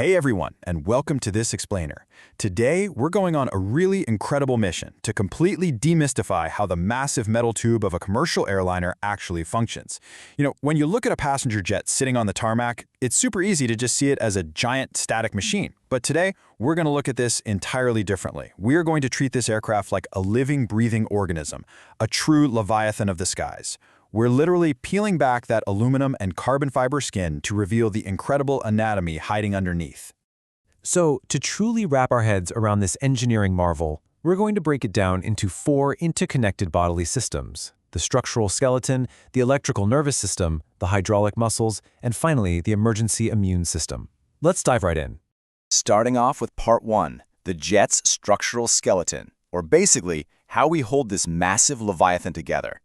Hey everyone, and welcome to this explainer. Today, we're going on a really incredible mission to completely demystify how the massive metal tube of a commercial airliner actually functions. When you look at a passenger jet sitting on the tarmac, it's super easy to just see it as a giant static machine. But today, we're going to look at this entirely differently. We're going to treat this aircraft like a living, breathing organism, a true leviathan of the skies. We're literally peeling back that aluminum and carbon fiber skin to reveal the incredible anatomy hiding underneath. So, to truly wrap our heads around this engineering marvel, we're going to break it down into 4 interconnected bodily systems: the structural skeleton, the electrical nervous system, the hydraulic muscles, and finally, the emergency immune system. Let's dive right in. Starting off with Part 1, the jet's structural skeleton, or basically, how we hold this massive leviathan together.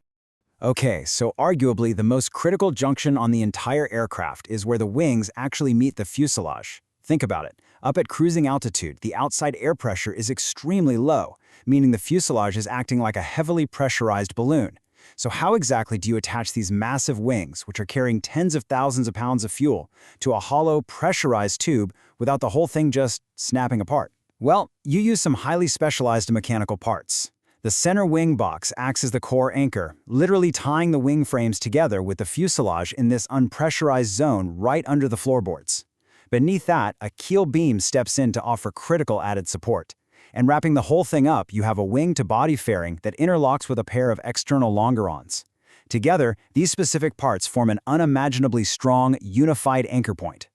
Okay, so arguably the most critical junction on the entire aircraft is where the wings actually meet the fuselage. Think about it. Up at cruising altitude, the outside air pressure is extremely low, meaning the fuselage is acting like a heavily pressurized balloon. So how exactly do you attach these massive wings, which are carrying tens of thousands of pounds of fuel, to a hollow, pressurized tube without the whole thing just snapping apart? Well, you use some highly specialized mechanical parts. The center wing box acts as the core anchor, literally tying the wing frames together with the fuselage in this unpressurized zone right under the floorboards. Beneath that, a keel beam steps in to offer critical added support. And wrapping the whole thing up, you have a wing-to-body fairing that interlocks with a pair of external longerons. Together, these specific parts form an unimaginably strong, unified anchor point.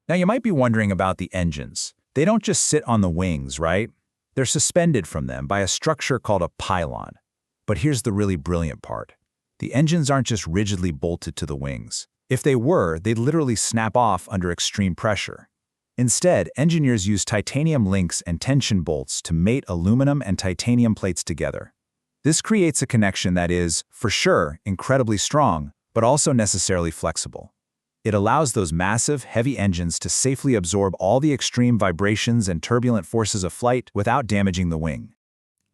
Now you might be wondering about the engines. They don't just sit on the wings, right? They're suspended from them by a structure called a pylon. But here's the really brilliant part. The engines aren't just rigidly bolted to the wings. If they were, they'd literally snap off under extreme pressure. Instead, engineers use titanium links and tension bolts to mate aluminum and titanium plates together. This creates a connection that is, for sure, incredibly strong, but also necessarily flexible. It allows those massive, heavy engines to safely absorb all the extreme vibrations and turbulent forces of flight without damaging the wing.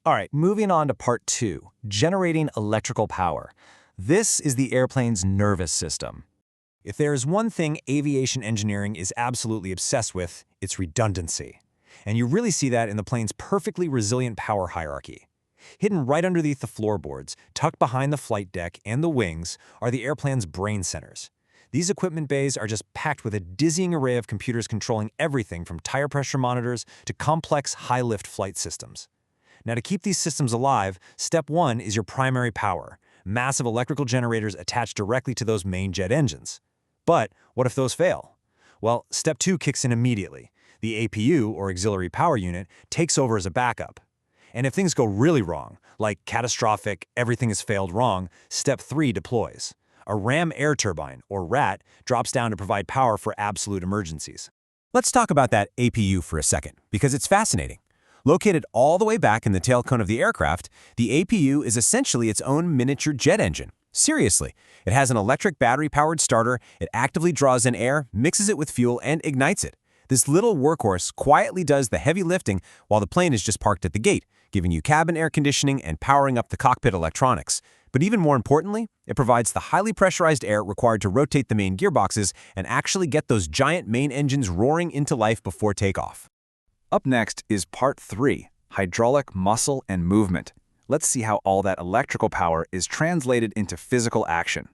All right, moving on to Part 2, generating electrical power. This is the airplane's nervous system. If there is one thing aviation engineering is absolutely obsessed with, it's redundancy. And you really see that in the plane's perfectly resilient power hierarchy. Hidden right underneath the floorboards, tucked behind the flight deck and the wings, are the airplane's brain centers. These equipment bays are just packed with a dizzying array of computers controlling everything from tire pressure monitors to complex high-lift flight systems. Now, to keep these systems alive, step 1 is your primary power, massive electrical generators attached directly to those main jet engines. But what if those fail? Well, step 2 kicks in immediately. The APU, or auxiliary power unit, takes over as a backup. And if things go really wrong, like catastrophic, everything has failed wrong, step 3 deploys. A ram air turbine, or RAT, drops down to provide power for absolute emergencies. Let's talk about that APU for a second, because it's fascinating. Located all the way back in the tail cone of the aircraft, the APU is essentially its own miniature jet engine. Seriously, it has an electric battery-powered starter, it actively draws in air, mixes it with fuel, and ignites it. This little workhorse quietly does the heavy lifting while the plane is just parked at the gate, giving you cabin air conditioning and powering up the cockpit electronics. But even more importantly, it provides the highly pressurized air required to rotate the main gearboxes and actually get those giant main engines roaring into life before takeoff. Up next is Part 3, hydraulic muscle and movement. Let's see how all that electrical power is translated into physical action.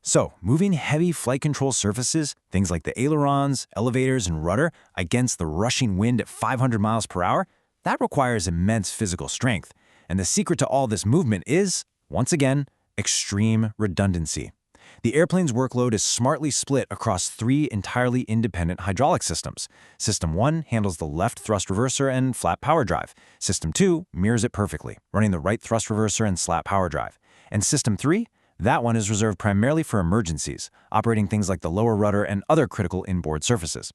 So, moving heavy flight control surfaces, things like the ailerons, elevators, and rudder, against the rushing wind at 500 miles per hour, that requires immense physical strength. And the secret to all this movement is, once again, extreme redundancy. The airplane's workload is smartly split across 3 entirely independent hydraulic systems. System 1 handles the left thrust reverser and flat power drive. System 2 mirrors it perfectly, running the right thrust reverser and slat power drive. And System 3? That one is reserved primarily for emergencies, operating things like the lower rudder and other critical inboard surfaces.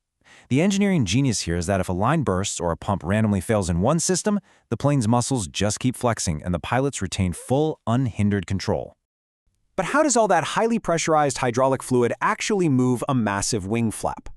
The engineering genius here is that if a line bursts or a pump randomly fails in one system, the plane's muscles just keep flexing and the pilots retain full, unhindered control. But how does all that highly pressurized hydraulic fluid actually move a massive wing flap?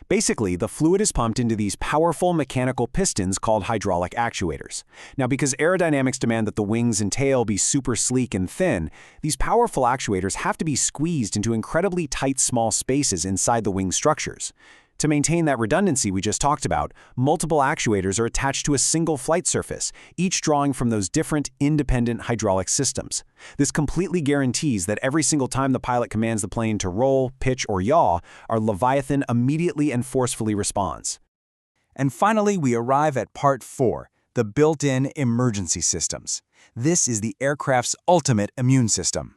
Basically, the fluid is pumped into these powerful mechanical pistons called hydraulic actuators. Now, because aerodynamics demand that the wings and tail be super sleek and thin, these powerful actuators have to be squeezed into incredibly tight small spaces inside the wing structures. To maintain that redundancy we just talked about, multiple actuators are attached to a single flight surface, each drawing from those different, independent hydraulic systems. This completely guarantees that every single time the pilot commands the plane to roll, pitch, or yaw, our Leviathan immediately and forcefully responds. And finally, we arrive at part 4, the built-in emergency systems. This is the aircraft's ultimate immune system.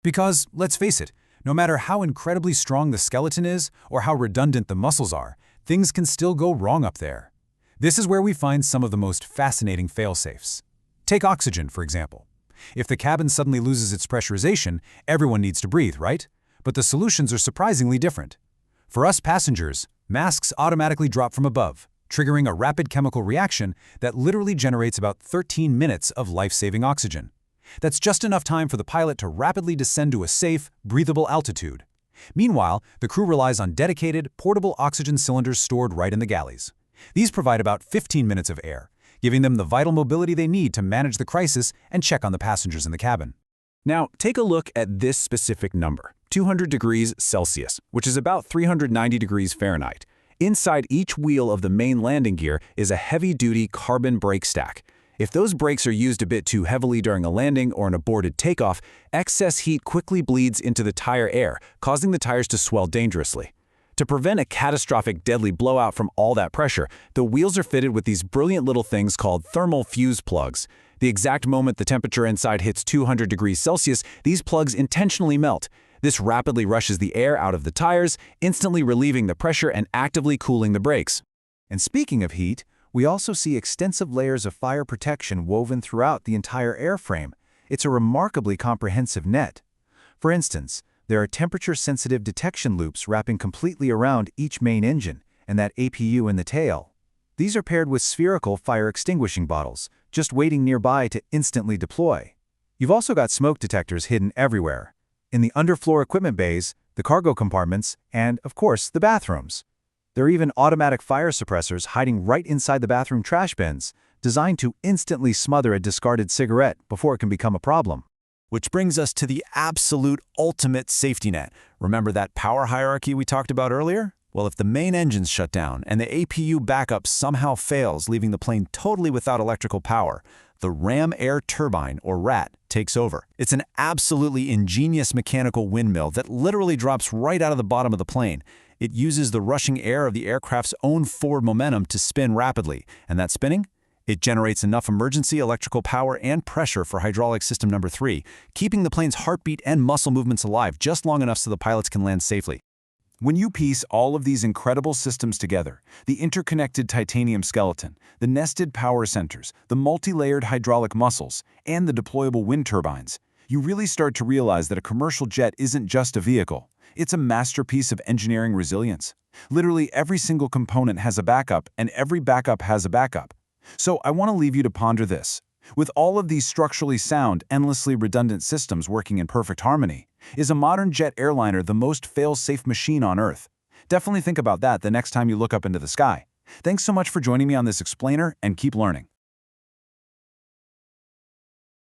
Because, let's face it, no matter how incredibly strong the skeleton is or how redundant the muscles are, things can still go wrong up there. This is where we find some of the most fascinating fail-safes. Take oxygen, for example. If the cabin suddenly loses its pressurization, everyone needs to breathe, right? But the solutions are surprisingly different. For us passengers, masks automatically drop from above, triggering a rapid chemical reaction that literally generates about 13 minutes of life-saving oxygen. That's just enough time for the pilot to rapidly descend to a safe, breathable altitude. Meanwhile, the crew relies on dedicated, portable oxygen cylinders stored right in the galleys. These provide about 15 minutes of air, giving them the vital mobility they need to manage the crisis and check on the passengers in the cabin. Now, take a look at this specific number, 200 degrees Celsius, which is about 390 degrees Fahrenheit. Inside each wheel of the main landing gear is a heavy-duty carbon brake stack. If those brakes are used a bit too heavily during a landing or an aborted takeoff, excess heat quickly bleeds into the tire air, causing the tires to swell dangerously. To prevent a catastrophic deadly blowout from all that pressure, the wheels are fitted with these brilliant little things called thermal fuse plugs. The exact moment the temperature inside hits 200 degrees Celsius, these plugs intentionally melt. This rapidly rushes the air out of the tires, instantly relieving the pressure and actively cooling the brakes. And speaking of heat, we also see extensive layers of fire protection woven throughout the entire airframe. It's a remarkably comprehensive net. For instance, there are temperature-sensitive detection loops wrapping completely around each main engine and that APU in the tail. These are paired with spherical fire extinguishing bottles, just waiting nearby to instantly deploy. You've also got smoke detectors hidden everywhere, in the underfloor equipment bays, the cargo compartments, and, of course, the bathrooms. There are even automatic fire suppressors hiding right inside the bathroom trash bins, designed to instantly smother a discarded cigarette before it can become a problem. Which brings us to the absolute ultimate safety net. Remember that power hierarchy we talked about earlier? Well, if the main engine's shut down and the APU backup somehow fails, leaving the plane totally without electrical power, the ram air turbine, or RAT, takes over. It's an absolutely ingenious mechanical windmill that literally drops right out of the bottom of the plane. It uses the rushing air of the aircraft's own forward momentum to spin rapidly, and that spinning? It generates enough emergency electrical power and pressure for hydraulic system number 3, keeping the plane's heartbeat and muscle movements alive just long enough so the pilots can land safely. When you piece all of these incredible systems together, the interconnected titanium skeleton, the nested power centers, the multi-layered hydraulic muscles, and the deployable wind turbines, you really start to realize that a commercial jet isn't just a vehicle. It's a masterpiece of engineering resilience. Literally every single component has a backup, and every backup has a backup. So I want to leave you to ponder this. With all of these structurally sound, endlessly redundant systems working in perfect harmony, is a modern jet airliner the most fail-safe machine on Earth? Definitely think about that the next time you look up into the sky. Thanks so much for joining me on this explainer, and keep learning.